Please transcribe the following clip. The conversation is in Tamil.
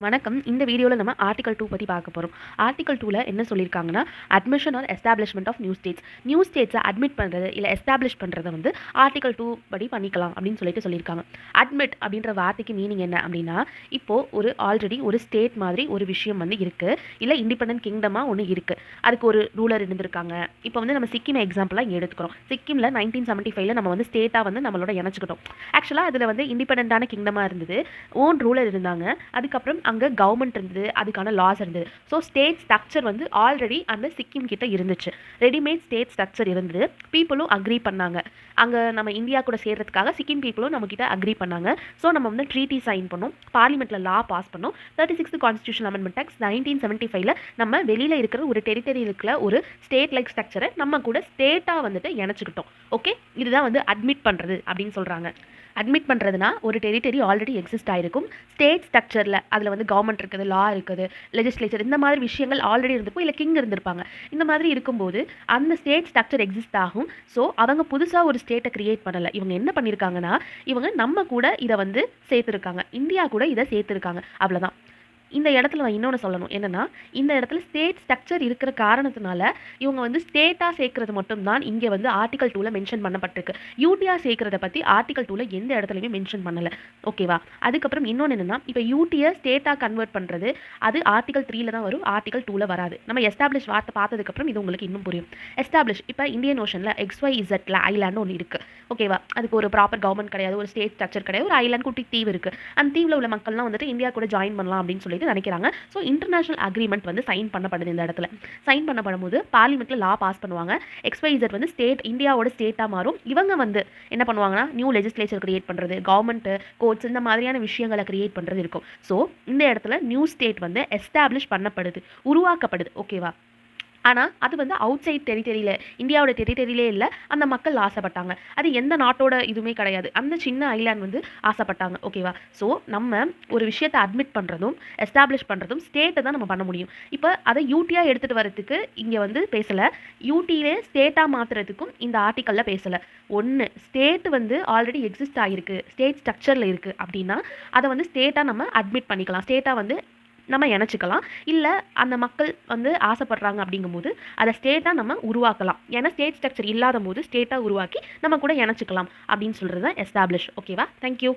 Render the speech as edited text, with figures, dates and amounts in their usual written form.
வணக்கம். இந்த வீடியோல நம்ம ஆர்டிகல் 2 பத்தி பார்க்க போறோம். ஆர்டிகல் 2ல என்ன சொல்லியிருக்காங்கன்னா, admission or establishment of new states. New ஸ்டேட்ஸ அட்மிட் பண்றது, இல்ல எஸ்டாப்ளிஷ் பண்றத வந்து ஆர்டிகல் 2 படி பண்ணிக்கலாம் அப்படின்னு சொல்லியிருக்காங்க. அட்மிட் அப்படின்ற வார்த்தைக்கு மீனிங் என்ன அப்படின்னா, இப்போ ஆல்ரெடி ஒரு ஸ்டேட் மாதிரி ஒரு விஷயம் வந்து இருக்கு. இல்ல இண்டிபெண்டன்ட் கிங்டமா ஒண்ணு இருக்கு. அதுக்கு ஒரு ரூலர் இருந்திருக்காங்க. இப்போ வந்து நம்ம சிக்கிம் எக்ஸாம்பிளா இங்க எடுத்துக்கிறோம். சிக்கிம்ல 1975ல நம்ம வந்து ஸ்டேட்டா வந்து நம்மளோட இணைச்சுக்கிட்டோம். ஆக்சுவலா அதுல வந்து இண்டிபெண்டன்டான கிங்டமா இருந்தது. ஓன் ரூலர் இருந்தாங்க. அதுக்கப்புறம் அங்கே கவர்மெண்ட் இருந்தது, அதுக்கான லாஸ் இருந்தது. ஸோ ஸ்டேட் ஸ்ட்ரக்சர் வந்து ஆல்ரெடி அந்த சிக்கிம் கிட்ட இருந்துச்சு. ரெடிமேட் ஸ்டேட் ஸ்ட்ரக்சர் இருந்தது. பீப்புளும் அக்ரி பண்ணாங்க. அங்கே நம்ம இந்தியா கூட சேர்றதுக்காக சிக்கிம் பீப்புளும் நம்ம கிட்ட அக்ரி பண்ணாங்க. ஸோ நம்ம வந்து ட்ரீட்டி சைன் பண்ணோம், பார்லிமெண்ட்டில் லா பாஸ் பண்ணோம். 36th கான்ஸ்டியூஷன் அமெண்ட்மெண்ட் ஆக்ட் 1975ல நம்ம வெளியில் இருக்கிற ஒரு டெரிட்டரி இருக்கிற ஒரு ஸ்டேட் லைக் ஸ்ட்ரக்சரை நம்ம கூட ஸ்டேட்டாக வந்துட்டு இணைச்சிக்கிட்டோம். ஓகே, இதுதான் வந்து அட்மிட் பண்ணுறது அப்படின்னு சொல்கிறாங்க. அட்மிட் பண்ணுறதுனா ஒரு டெரிட்டரி ஆல்ரெடி எக்ஸிஸ்ட் ஆகிருக்கும். ஸ்டேட் ஸ்ட்ரக்சரில் அதில் வந்து கவர்மெண்ட் இருக்குது, லா இருக்குது, லெஜிஸ்லேச்சர், இந்த மாதிரி விஷயங்கள் ஆல்ரெடி இருந்திருக்கும். இல்லை கிங் இருந்திருப்பாங்க. இந்த மாதிரி இருக்கும்போது அந்த ஸ்டேட் ஸ்ட்ரக்சர் எக்ஸிஸ்ட் ஆகும். ஸோ அவங்க புதுசாக ஒரு ஸ்டேட்டை கிரியேட் பண்ணலை. இவங்க என்ன பண்ணியிருக்காங்கன்னா, இவங்க நம்ம கூட இதை வந்து சேர்த்துருக்காங்க, இந்தியா கூட இதை சேர்த்துருக்காங்க, அவ்வளோதான். இந்த இடத்துல நான் இன்னொன்று சொல்லணும். என்னென்னா, இந்த இடத்துல ஸ்டேட் ஸ்ட்ரக்சர் இருக்கிற காரணத்தினால இவங்க வந்து ஸ்டேட்டாக சேர்க்கறது மட்டும்தான் இங்கே வந்து ஆர்டிகல் 2ல மென்ஷன் பண்ணப்பட்டிருக்கு. யூடிஆர் சேர்க்கறத பற்றி ஆர்டிகல் 2ல எந்த இடத்துலையுமே மென்ஷன் பண்ணலை. ஓகேவா? அதுக்கப்புறம் இன்னொன்று என்னென்னா, இப்போ யூடியை ஸ்டேட்டாக கன்வெர்ட் பண்ணுறது அது ஆர்டிகல் 3ல தான் வரும், ஆர்டிகல் 2ல வராது. நம்ம எஸ்டாப்ளிஷ் வார்த்தை பார்த்ததுக்கப்புறம் இது உங்களுக்கு இன்னும் புரியும். எஸ்டாப்ளிஷ் இப்போ இந்தியன் ஓஷனில் XYZ ஐலாண்டு ஒன்று இருக்குது. ஓகேவா? அதுக்கு ஒரு ப்ராப்பர் கவர்மெண்ட் கிடையாது, ஒரு ஸ்டேட் ஸ்ட்ரக்சர் கிடையாது, ஒரு ஐலாண்ட் குட்டி தீவு இருக்குது. அந்த தீவில் உள்ள மக்கள்லாம் வந்துட்டு இந்தியா கூட ஜாயின் பண்ணலாம் அப்படின்னு சொல்லி நினைக்கிறாங்க. ஸோ இன்டர்நேஷனல் அக்ரிமெண்ட் வந்து சைன் பண்ணப்படுது. இந்த இடத்துல சைன் பண்ணப்படும் போது பார்லிமெண்ட்ல லா பாஸ் பண்ணுவாங்க. XYZ வந்து ஸ்டேட் இந்தியாவோட ஸ்டேட்டா மாறும். இவங்க வந்து என்ன பண்ணுவாங்கன்னா, நியூ லெஜிஸ்லேச்சர் கிரியேட் பண்றது, கவர்மெண்ட் கோர்ட்ஸ், இந்த மாதிரியான விஷயங்களை கிரியேட் பண்றது இருக்கும். ஸோ இந்த இடத்துல நியூ ஸ்டேட் வந்து எஸ்டாப்ளிஷ் பண்ணப்படுது, உருவாக்கப்படுது. ஓகேவா? ஆனால் அது வந்து அவுட் சைட் டெரிட்டரியில், இந்தியாவோட டெரிட்டரியிலே இல்லை. அந்த மக்கள் ஆசைப்பட்டாங்க. அது எந்த நாட்டோட இதுவுமே கிடையாது. அந்த சின்ன ஐலாண்ட் வந்து ஆசைப்பட்டாங்க. ஓகேவா? ஸோ நம்ம ஒரு விஷயத்தை அட்மிட் பண்ணுறதும் எஸ்டாப்ளிஷ் பண்ணுறதும் ஸ்டேட்டை தான் நம்ம பண்ண முடியும். இப்போ அதை யூடியாக எடுத்துகிட்டு வரதுக்கு இங்கே வந்து பேசலை. யூடியிலே ஸ்டேட்டாக மாற்றுறதுக்கும் இந்த ஆர்டிக்கலில் பேசலை. ஒன்று, ஸ்டேட் வந்து ஆல்ரெடி எக்ஸிஸ்ட் ஆகிருக்கு, ஸ்டேட் ஸ்ட்ரக்சரில் இருக்குது அப்படின்னா அதை வந்து ஸ்டேட்டாக நம்ம அட்மிட் பண்ணிக்கலாம், ஸ்டேட்டாக வந்து நம்ம இணைச்சிக்கலாம். இல்லை அந்த மக்கள் வந்து ஆசைப்படுறாங்க அப்படிங்கும்போது அதை ஸ்டேட்டாக நம்ம உருவாக்கலாம். ஏன்னா ஸ்டேட் ஸ்ட்ரக்சர் இல்லாத போது ஸ்டேட்டாக உருவாக்கி நம்ம கூட இணைச்சிக்கலாம் அப்படின்னு சொல்கிறது தான் எஸ்டாப்ளிஷ். ஓகேவா? தேங்க்யூ.